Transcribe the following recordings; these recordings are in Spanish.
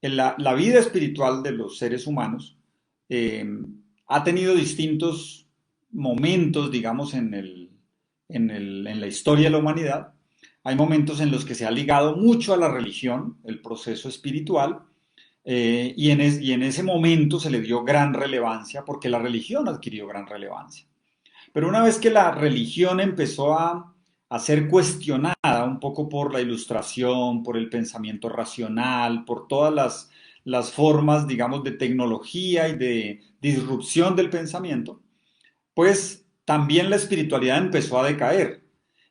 la vida espiritual de los seres humanos eh, ha tenido distintos momentos, digamos, en la historia de la humanidad. Hay momentos en los que se ha ligado mucho a la religión, el proceso espiritual, y en ese momento se le dio gran relevancia porque la religión adquirió gran relevancia. Pero una vez que la religión empezó a ser cuestionada un poco por la ilustración, por el pensamiento racional, por todas las formas, digamos, de tecnología y de disrupción del pensamiento, pues también la espiritualidad empezó a decaer.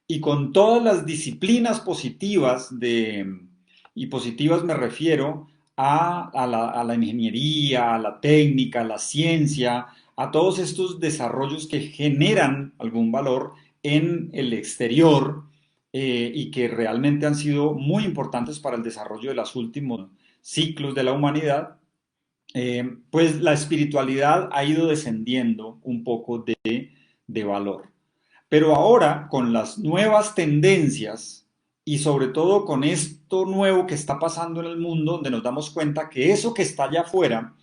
Y con todas las disciplinas positivas y positivas me refiero a la ingeniería, a la técnica, a la ciencia, a todos estos desarrollos que generan algún valor en el exterior y que realmente han sido muy importantes para el desarrollo de los últimos ciclos de la humanidad, pues la espiritualidad ha ido descendiendo un poco de valor. Pero ahora, con las nuevas tendencias y sobre todo con esto nuevo que está pasando en el mundo, donde nos damos cuenta que eso que está allá afuera,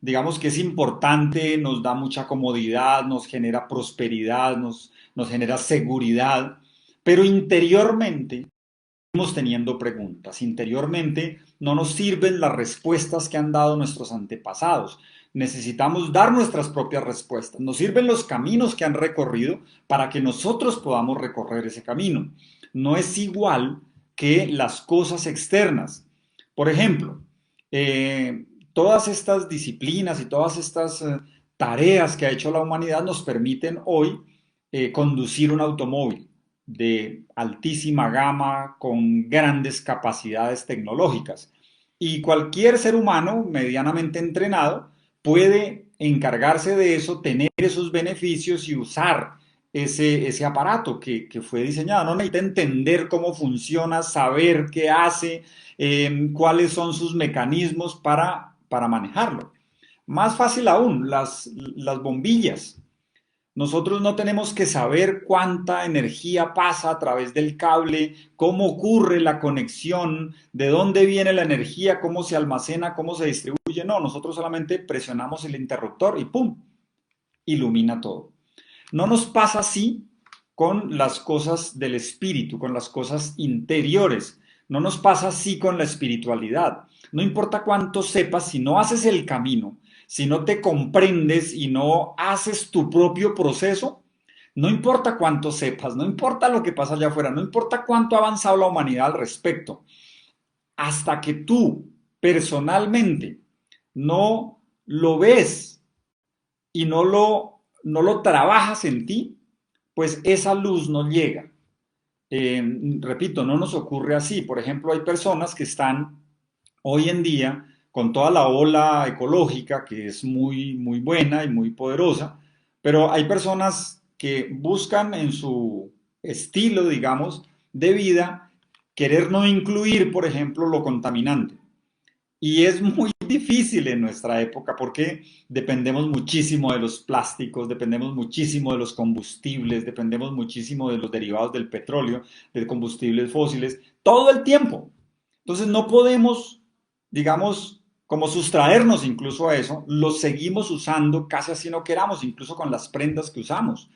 digamos que es importante, nos da mucha comodidad, nos genera prosperidad, nos genera seguridad, pero interiormente seguimos teniendo preguntas. Interiormente no nos sirven las respuestas que han dado nuestros antepasados. Necesitamos dar nuestras propias respuestas. Nos sirven los caminos que han recorrido para que nosotros podamos recorrer ese camino. No es igual que las cosas externas. Por ejemplo, todas estas disciplinas y todas estas tareas que ha hecho la humanidad nos permiten hoy conducir un automóvil de altísima gama con grandes capacidades tecnológicas. Y cualquier ser humano medianamente entrenado puede encargarse de eso, tener esos beneficios y usar ese aparato que fue diseñado. No necesita entender cómo funciona, saber qué hace, cuáles son sus mecanismos para manejarlo. Más fácil aún, las bombillas. Nosotros no tenemos que saber cuánta energía pasa a través del cable, cómo ocurre la conexión, de dónde viene la energía, cómo se almacena, cómo se distribuye. No, nosotros solamente presionamos el interruptor y ¡pum! Ilumina todo. No nos pasa así con las cosas del espíritu, con las cosas interiores. No nos pasa así con la espiritualidad. No importa cuánto sepas, si no haces el camino, si no te comprendes y no haces tu propio proceso, no importa cuánto sepas, no importa lo que pasa allá afuera, no importa cuánto ha avanzado la humanidad al respecto, hasta que tú personalmente no lo ves y no lo trabajas en ti, pues esa luz no llega. Repito, no nos ocurre así. Por ejemplo, hay personas que están hoy en día con toda la ola ecológica que es muy, muy buena y muy poderosa, pero hay personas que buscan en su estilo, digamos, de vida, querer no incluir, por ejemplo, lo contaminante. Y es muy difícil en nuestra época porque dependemos muchísimo de los plásticos, dependemos muchísimo de los combustibles, dependemos muchísimo de los derivados del petróleo, de combustibles fósiles, todo el tiempo. Entonces no podemos, digamos, como sustraernos incluso a eso, lo seguimos usando casi así no queramos, incluso con las prendas que usamos.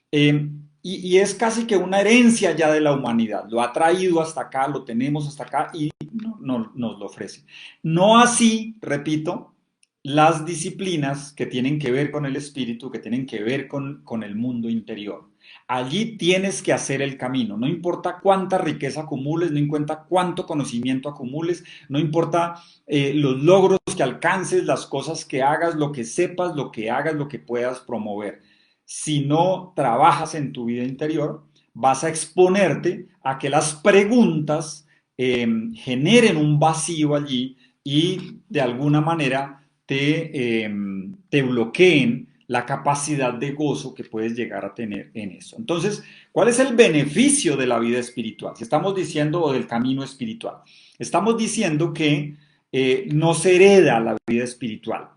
Y es casi que una herencia ya de la humanidad. Lo ha traído hasta acá, lo tenemos hasta acá y nos lo ofrece. No así, repito, las disciplinas que tienen que ver con el espíritu, que tienen que ver con el mundo interior. Allí tienes que hacer el camino. No importa cuánta riqueza acumules, no importa cuánto conocimiento acumules, no importa los logros que alcances, las cosas que hagas, lo que sepas, lo que hagas, lo que puedas promover. Si no trabajas en tu vida interior, vas a exponerte a que las preguntas generen un vacío allí y de alguna manera te bloqueen la capacidad de gozo que puedes llegar a tener en eso. Entonces, ¿cuál es el beneficio de la vida espiritual? Si estamos diciendo, o del camino espiritual, estamos diciendo que no se hereda la vida espiritual.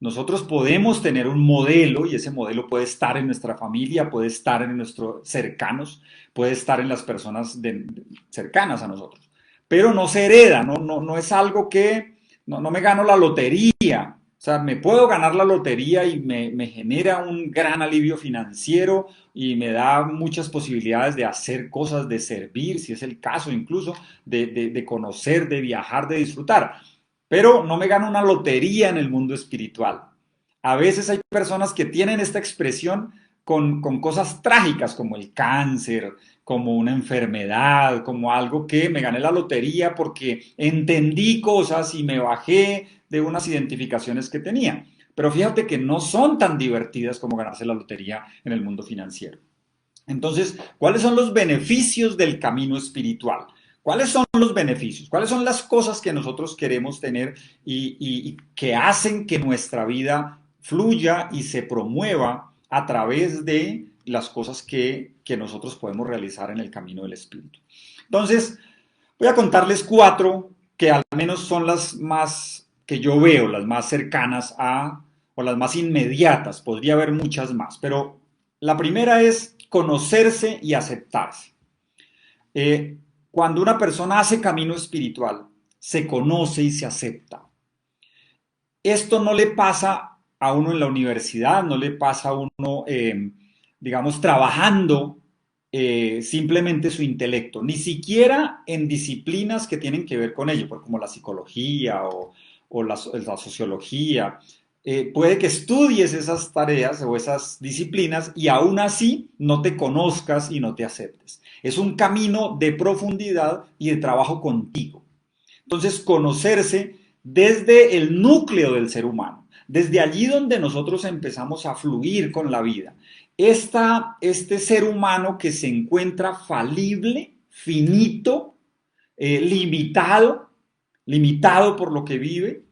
Nosotros podemos tener un modelo y ese modelo puede estar en nuestra familia, puede estar en nuestros cercanos, puede estar en las personas cercanas a nosotros, pero no se hereda, no es algo que no me gano la lotería. O sea, me puedo ganar la lotería y me genera un gran alivio financiero y me da muchas posibilidades de hacer cosas, de servir, si es el caso incluso, de conocer, de viajar, de disfrutar. Pero no me gano una lotería en el mundo espiritual. A veces hay personas que tienen esta expresión con cosas trágicas como el cáncer, como una enfermedad, como algo que me gané la lotería porque entendí cosas y me bajé de unas identificaciones que tenía. Pero fíjate que no son tan divertidas como ganarse la lotería en el mundo financiero. Entonces, ¿cuáles son los beneficios del camino espiritual? ¿Cuáles son los beneficios? ¿Cuáles son las cosas que nosotros queremos tener y que hacen que nuestra vida fluya y se promueva a través de las cosas que nosotros podemos realizar en el camino del espíritu? Entonces, voy a contarles cuatro que al menos son las más que yo veo, las más cercanas a, o las más inmediatas. Podría haber muchas más, pero la primera es conocerse y aceptarse. Cuando una persona hace camino espiritual, se conoce y se acepta. Esto no le pasa a uno en la universidad, no le pasa a uno, digamos, trabajando simplemente su intelecto, ni siquiera en disciplinas que tienen que ver con ello, como la psicología o la sociología. Puede que estudies esas tareas o esas disciplinas y aún así no te conozcas y no te aceptes. Es un camino de profundidad y de trabajo contigo. Entonces, conocerse desde el núcleo del ser humano, desde allí donde nosotros empezamos a fluir con la vida. Este ser humano que se encuentra falible, finito, limitado, limitado por lo que vive,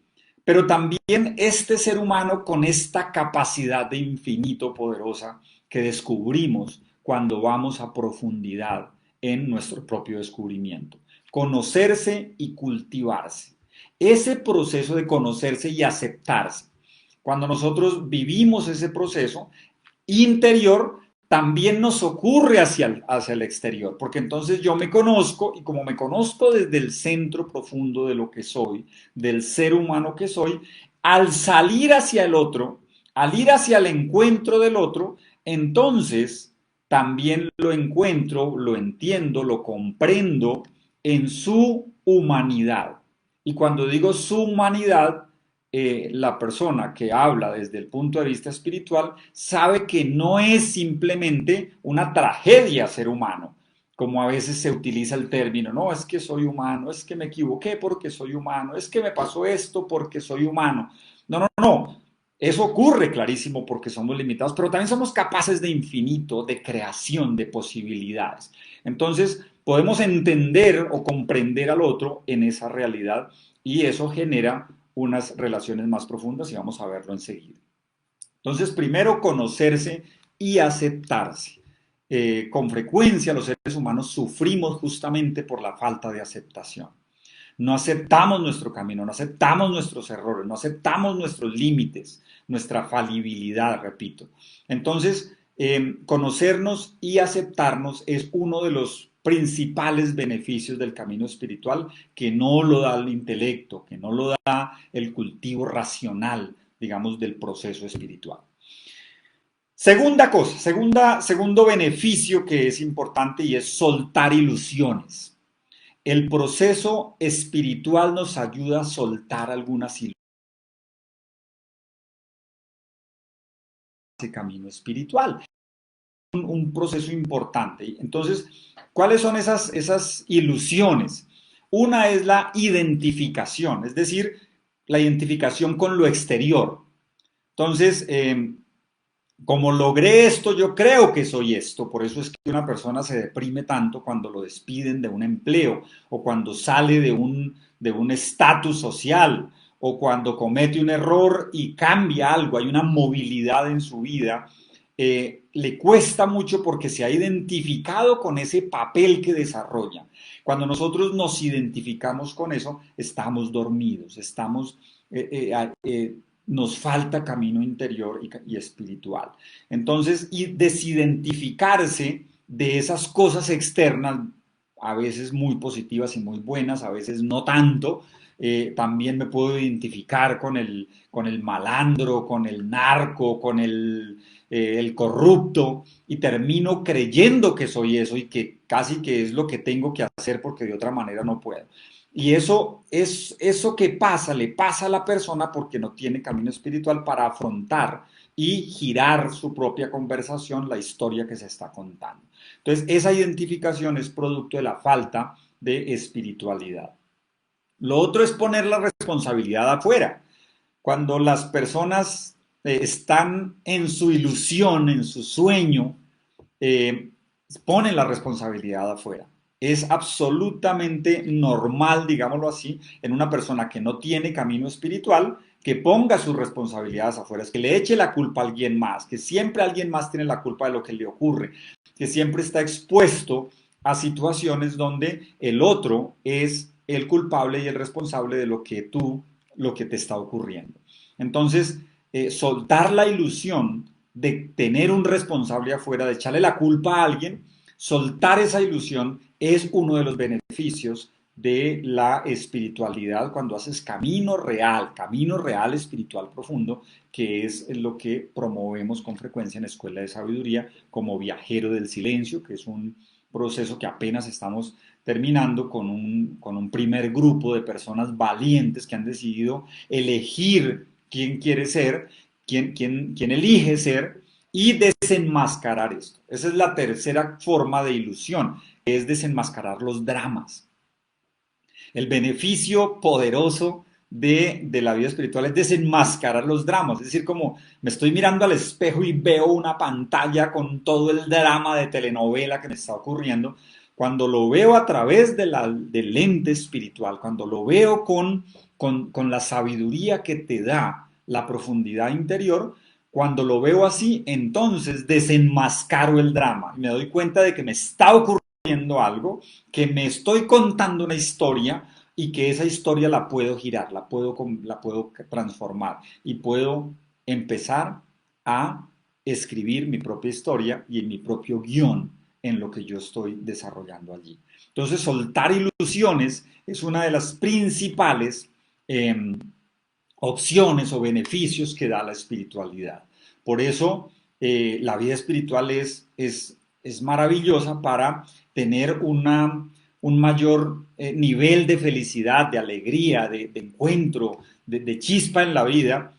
pero también este ser humano con esta capacidad de infinito poderosa que descubrimos cuando vamos a profundidad en nuestro propio descubrimiento. Conocerse y cultivarse. Ese proceso de conocerse y aceptarse. Cuando nosotros vivimos ese proceso interior, también nos ocurre hacia el exterior, porque entonces yo me conozco y como me conozco desde el centro profundo de lo que soy, del ser humano que soy, al salir hacia el otro, al ir hacia el encuentro del otro, entonces también lo encuentro, lo entiendo, lo comprendo en su humanidad. Y cuando digo su humanidad, la persona que habla desde el punto de vista espiritual sabe que no es simplemente una tragedia ser humano, como a veces se utiliza el término, no, es que soy humano, es que me equivoqué porque soy humano, es que me pasó esto porque soy humano. No, no, no. Eso ocurre clarísimo porque somos limitados, pero también somos capaces de infinito, de creación, de posibilidades. Entonces, podemos entender o comprender al otro en esa realidad y eso genera unas relaciones más profundas y vamos a verlo enseguida. Entonces, primero conocerse y aceptarse. Con frecuencia los seres humanos sufrimos justamente por la falta de aceptación. No aceptamos nuestro camino, no aceptamos nuestros errores, no aceptamos nuestros límites, nuestra falibilidad, repito. Entonces, conocernos y aceptarnos es uno de los principales beneficios del camino espiritual que no lo da el intelecto, que no lo da el cultivo racional, digamos, del proceso espiritual. Segunda cosa, segundo beneficio que es importante y es soltar ilusiones. El proceso espiritual nos ayuda a soltar algunas ilusiones de camino espiritual. Un proceso importante. Entonces, ¿cuáles son esas ilusiones? Una es la identificación, es decir, la identificación con lo exterior. Entonces, como logré esto, yo creo que soy esto. Por eso es que una persona se deprime tanto cuando lo despiden de un empleo o cuando sale de un estatus social o cuando comete un error y cambia algo, hay una movilidad en su vida. Le cuesta mucho porque se ha identificado con ese papel que desarrolla. Cuando nosotros nos identificamos con eso, estamos dormidos, nos falta camino interior y espiritual. Entonces, y desidentificarse de esas cosas externas, a veces muy positivas y muy buenas, a veces no tanto, también me puedo identificar con el malandro, con el narco, con el corrupto, y termino creyendo que soy eso y que casi que es lo que tengo que hacer porque de otra manera no puedo. Y eso es eso que pasa, le pasa a la persona porque no tiene camino espiritual para afrontar y girar su propia conversación, la historia que se está contando. Entonces, esa identificación es producto de la falta de espiritualidad. Lo otro es poner la responsabilidad afuera. Cuando las personas están en su ilusión, en su sueño, eh, ponen la responsabilidad afuera. Es absolutamente normal, digámoslo así, en una persona que no tiene camino espiritual, que ponga sus responsabilidades afuera, es que le eche la culpa a alguien más, que siempre alguien más tiene la culpa de lo que le ocurre, que siempre está expuesto a situaciones donde el otro es el culpable y el responsable de lo que te está ocurriendo. Entonces, soltar la ilusión de tener un responsable afuera, de echarle la culpa a alguien, soltar esa ilusión es uno de los beneficios de la espiritualidad cuando haces camino real espiritual profundo, que es lo que promovemos con frecuencia en Escuela de Sabiduría como viajero del silencio, que es un proceso que apenas estamos terminando con un primer grupo de personas valientes que han decidido elegir quién quiere ser, quién elige ser y desenmascarar esto. Esa es la tercera forma de ilusión, que es desenmascarar los dramas. El beneficio poderoso de la vida espiritual es desenmascarar los dramas. Es decir, como me estoy mirando al espejo y veo una pantalla con todo el drama de telenovela que me está ocurriendo. Cuando lo veo a través del lente espiritual, cuando lo veo con la sabiduría que te da la profundidad interior, cuando lo veo así, entonces desenmascaro el drama y me doy cuenta de que me está ocurriendo algo, que me estoy contando una historia y que esa historia la puedo girar, la puedo transformar y puedo empezar a escribir mi propia historia y en mi propio guión en lo que yo estoy desarrollando allí. Entonces, soltar ilusiones es una de las principales eh, opciones o beneficios que da la espiritualidad. Por eso, la vida espiritual es maravillosa para tener un mayor nivel de felicidad, de alegría, de encuentro, de chispa en la vida.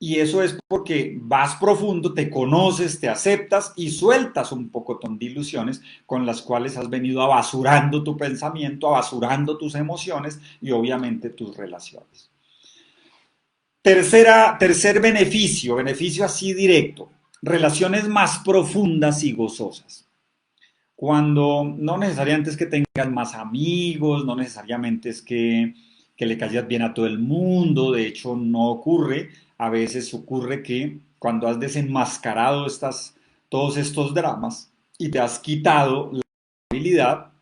Y eso es porque vas profundo, te conoces, te aceptas y sueltas un pocotón de ilusiones con las cuales has venido abasurando tu pensamiento, abasurando tus emociones y obviamente tus relaciones. Tercer beneficio, beneficio así directo, relaciones más profundas y gozosas. Cuando no necesariamente es que tengas más amigos, no necesariamente es que le caigas bien a todo el mundo, de hecho no ocurre, a veces ocurre que cuando has desenmascarado todos estos dramas y te has quitado la habilidad,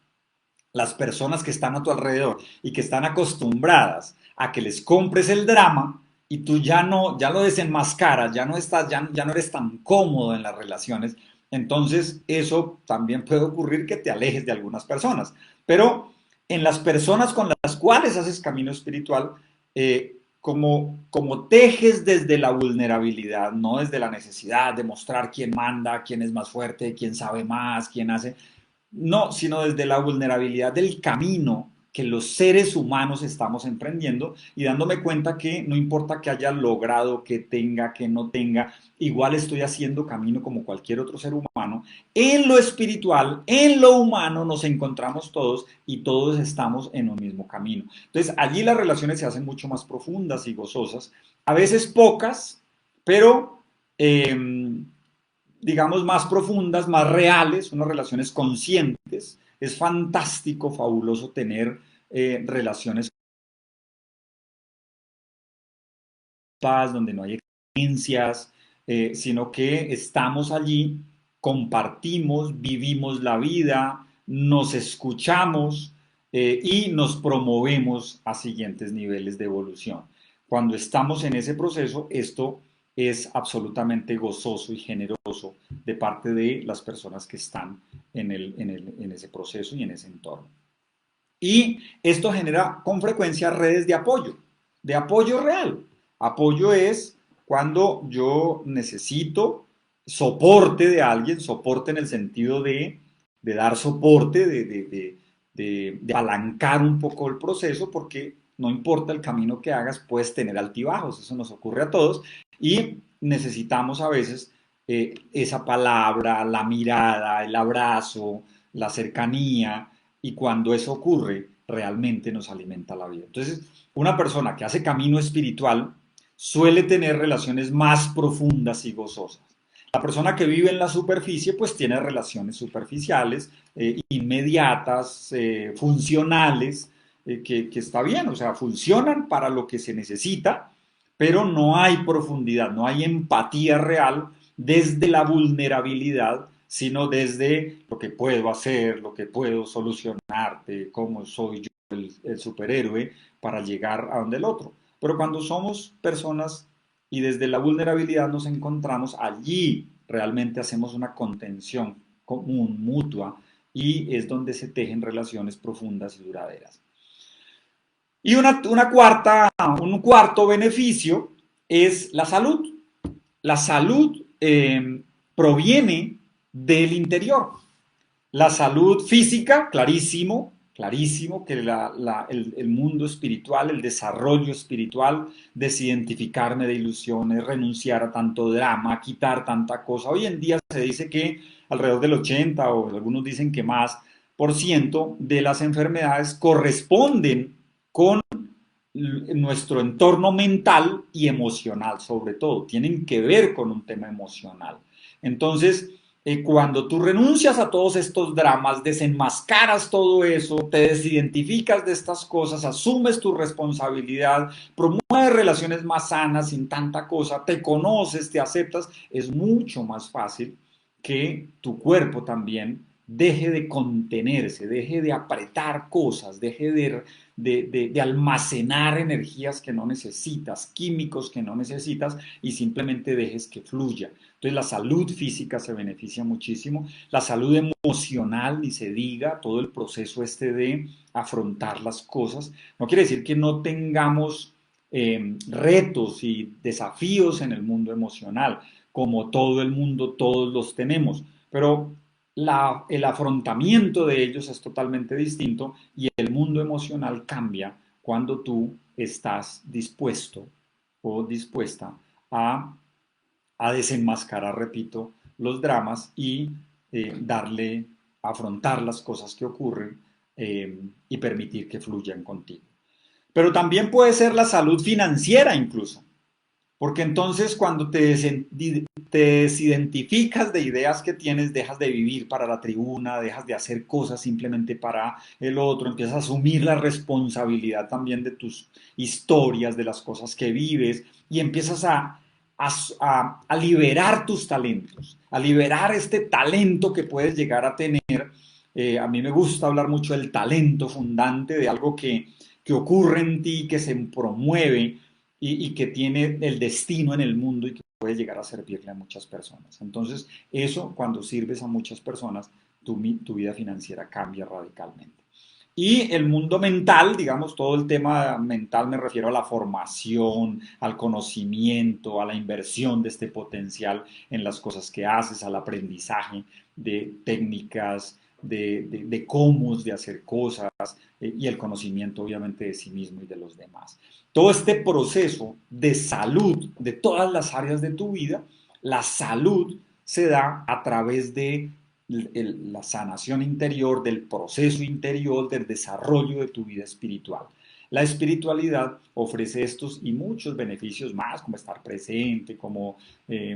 las personas que están a tu alrededor y que están acostumbradas a que les compres el drama y tú ya lo desenmascaras, ya no eres tan cómodo en las relaciones, entonces eso también puede ocurrir que te alejes de algunas personas. Pero en las personas con las cuales haces camino espiritual, como tejes desde la vulnerabilidad, no desde la necesidad de mostrar quién manda, quién es más fuerte, quién sabe más, quién hace, no, sino desde la vulnerabilidad del camino que los seres humanos estamos emprendiendo y dándome cuenta que no importa que haya logrado, que tenga, que no tenga, igual estoy haciendo camino como cualquier otro ser humano. En lo espiritual, en lo humano nos encontramos todos y todos estamos en un mismo camino. Entonces allí las relaciones se hacen mucho más profundas y gozosas, a veces pocas, pero digamos, más profundas, más reales, unas relaciones conscientes. Es fantástico, fabuloso tener relaciones paz, donde no hay exigencias, sino que estamos allí, compartimos, vivimos la vida, nos escuchamos y nos promovemos a siguientes niveles de evolución. Cuando estamos en ese proceso, esto es absolutamente gozoso y generoso de parte de las personas que están en ese proceso y en ese entorno. Y esto genera con frecuencia redes de apoyo real. Apoyo es cuando yo necesito soporte de alguien, soporte en el sentido de dar soporte, de apalancar un poco el proceso, porque no importa el camino que hagas, puedes tener altibajos, eso nos ocurre a todos, y necesitamos a veces esa palabra, la mirada, el abrazo, la cercanía, y cuando eso ocurre, realmente nos alimenta la vida. Entonces, una persona que hace camino espiritual suele tener relaciones más profundas y gozosas. La persona que vive en la superficie, pues tiene relaciones superficiales, inmediatas, funcionales, que está bien, o sea, funcionan para lo que se necesita, pero no hay profundidad, no hay empatía real desde la vulnerabilidad, sino desde lo que puedo hacer, lo que puedo solucionarte, cómo soy yo el superhéroe para llegar a donde el otro. Pero cuando somos personas y desde la vulnerabilidad nos encontramos, allí realmente hacemos una contención común, mutua, y es donde se tejen relaciones profundas y duraderas. Y un cuarto beneficio es la salud. La salud proviene del interior. La salud física, clarísimo, clarísimo que el mundo espiritual, el desarrollo espiritual, desidentificarme de ilusiones, renunciar a tanto drama, quitar tanta cosa. Hoy en día se dice que alrededor del 80 o algunos dicen que más por ciento de las enfermedades corresponden con nuestro entorno mental y emocional, sobre todo, tienen que ver con un tema emocional. Entonces, cuando tú renuncias a todos estos dramas, desenmascaras todo eso, te desidentificas de estas cosas, asumes tu responsabilidad, promueves relaciones más sanas sin tanta cosa, te conoces, te aceptas, es mucho más fácil que tu cuerpo también deje de contenerse, deje de apretar cosas, deje de almacenar energías que no necesitas, químicos que no necesitas y simplemente dejes que fluya. Entonces la salud física se beneficia muchísimo, la salud emocional, ni se diga, todo el proceso este de afrontar las cosas. No quiere decir que no tengamos retos y desafíos en el mundo emocional, como todo el mundo, todos los tenemos, pero el afrontamiento de ellos es totalmente distinto y el mundo emocional cambia cuando tú estás dispuesto o dispuesta a, a desenmascarar, repito, los dramas y darle, afrontar las cosas que ocurren y permitir que fluyan contigo. Pero también puede ser la salud financiera incluso. Porque entonces cuando te desidentificas de ideas que tienes, dejas de vivir para la tribuna, dejas de hacer cosas simplemente para el otro, empiezas a asumir la responsabilidad también de tus historias, de las cosas que vives y empiezas a liberar tus talentos, a liberar este talento que puedes llegar a tener. A mí me gusta hablar mucho del talento fundante, de algo que ocurre en ti, que se promueve y que tiene el destino en el mundo y que puede llegar a servirle a muchas personas. Entonces, eso cuando sirves a muchas personas, tu vida financiera cambia radicalmente. Y el mundo mental, digamos, todo el tema mental me refiero a la formación, al conocimiento, a la inversión de este potencial en las cosas que haces, al aprendizaje de técnicas, de cómo de hacer cosas y el conocimiento obviamente de sí mismo y de los demás. Todo este proceso de salud de todas las áreas de tu vida, la salud se da a través de la sanación interior, del proceso interior, del desarrollo de tu vida espiritual. La espiritualidad ofrece estos y muchos beneficios más, como estar presente, como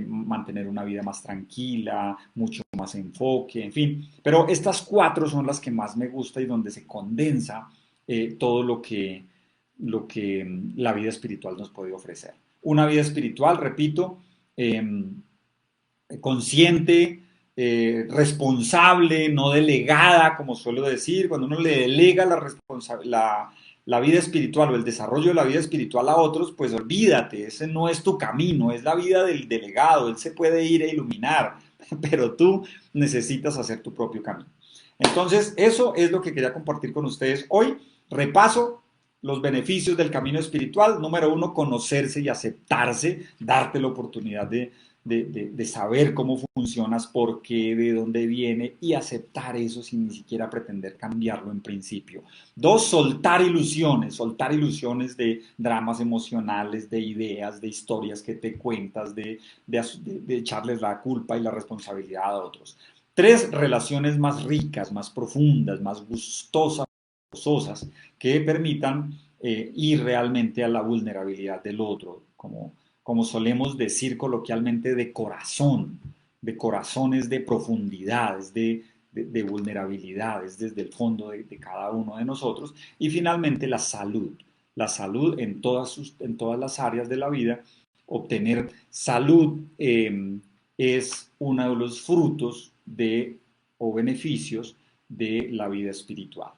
mantener una vida más tranquila, mucho más enfoque, en fin. Pero estas cuatro son las que más me gusta y donde se condensa todo lo que la vida espiritual nos puede ofrecer. Una vida espiritual, repito, eh, consciente, responsable, no delegada, como suelo decir, cuando uno le delega la vida espiritual o el desarrollo de la vida espiritual a otros, pues olvídate, ese no es tu camino, es la vida del delegado, él se puede ir a iluminar, pero tú necesitas hacer tu propio camino. Entonces, eso es lo que quería compartir con ustedes hoy. Repaso los beneficios del camino espiritual. Número uno, conocerse y aceptarse, darte la oportunidad de saber cómo funcionas, por qué, de dónde viene y aceptar eso sin ni siquiera pretender cambiarlo en principio. Dos, soltar ilusiones de dramas emocionales, de ideas, de historias que te cuentas, de echarles la culpa y la responsabilidad a otros. Tres, relaciones más ricas, más profundas, más gustosas, que permitan ir realmente a la vulnerabilidad del otro, como solemos decir coloquialmente, de corazones, de profundidades, de vulnerabilidades desde el fondo de cada uno de nosotros. Y finalmente la salud en todas las áreas de la vida. Obtener salud es uno de los frutos o beneficios de la vida espiritual.